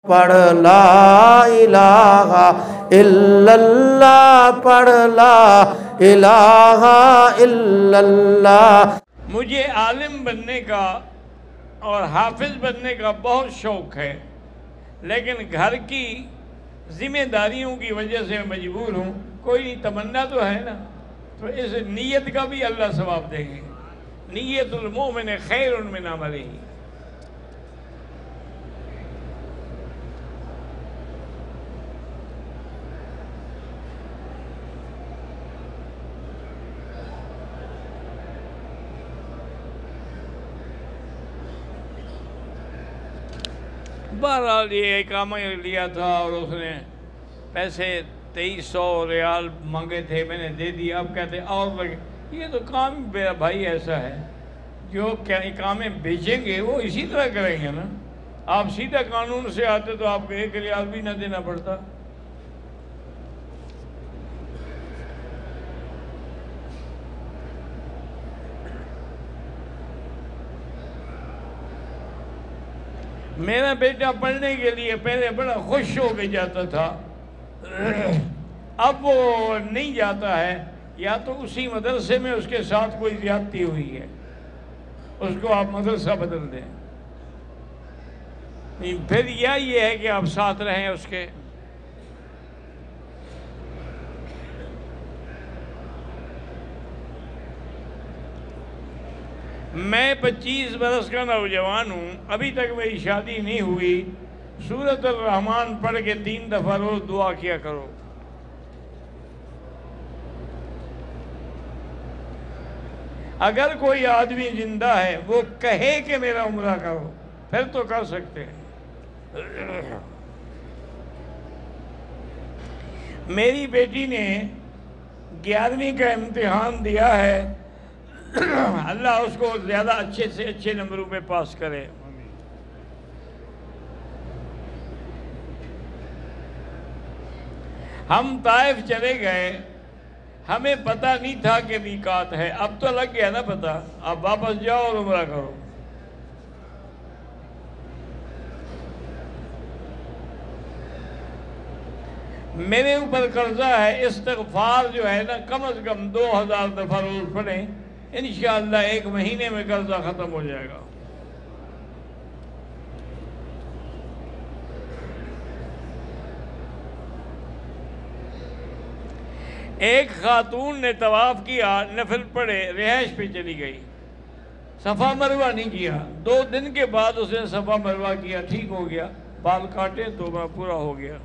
پڑھ لا الہ الا اللہ، پڑھ لا الہ الا اللہ۔ مجھے عالم بننے کا اور حافظ بننے کا بہت شوق ہے، لیکن گھر کی ذمہ داریوں کی وجہ سے مجبور ہوں۔ کوئی تمنا تو ہے نا، تو اس نیت کا بھی اللہ ثواب دیں گے۔ نیت المومن خیر من عملہ۔ بہرحال یہ اقامہ لیا تھا اور اس نے پیسے 2300 ریال مانگے تھے، میں نے دے دیا۔ اب کہتے اور لگے، یہ تو کام میرا بھائی ایسا ہے، جو اقامے بیچیں گے وہ اسی طرح کریں گے نا۔ آپ سیدھا قانون سے آتے تو آپ کو 1 ریال بھی نہ دینا پڑتا۔ میرا بیٹا پڑھنے کے لیے پہلے بڑا خوش ہو کے جاتا تھا، اب وہ نہیں جاتا ہے۔ یا تو اسی مدرسے میں اس کے ساتھ کوئی زیادتی ہوئی ہے، اس کو آپ مدرسہ بدل دیں، پھر یہ ہے کہ آپ ساتھ رہیں اس کے۔ میں 25 برس کا نوجوان ہوں، ابھی تک میری شادی نہیں ہوئی۔ سورۃ الرحمن پڑھ کے 3 دفعہ روز دعا کیا کرو۔ اگر کوئی آدمی زندہ ہے وہ کہے کہ میرا عمرہ کرو، پھر تو کر سکتے ہیں۔ میری بیٹی نے 11ویں کا امتحان دیا ہے، اللہ اس کو زیادہ اچھے سے اچھے نمبروں پہ پاس کرے۔ ہم طائف چلے گئے، ہمیں پتہ نہیں تھا کہ میقات ہے، اب تو لگ گیا نا پتہ۔ اب واپس جاؤ اور عمرہ کرو۔ میرے اوپر قرضہ ہے، استغفار جو ہے نا کم از کم 2000 دفعہ روز پڑھیں، انشاءاللہ 1 مہینے میں قرضہ ختم ہو جائے گا۔ ایک خاتون نے طواف کیا، نفل پڑھے، رہائش پہ چلی گئی، صفا مروہ نہیں کیا۔ 2 دن کے بعد اس نے صفا مروہ کیا، ٹھیک ہو گیا، بال کاٹے تو پورا ہو گیا۔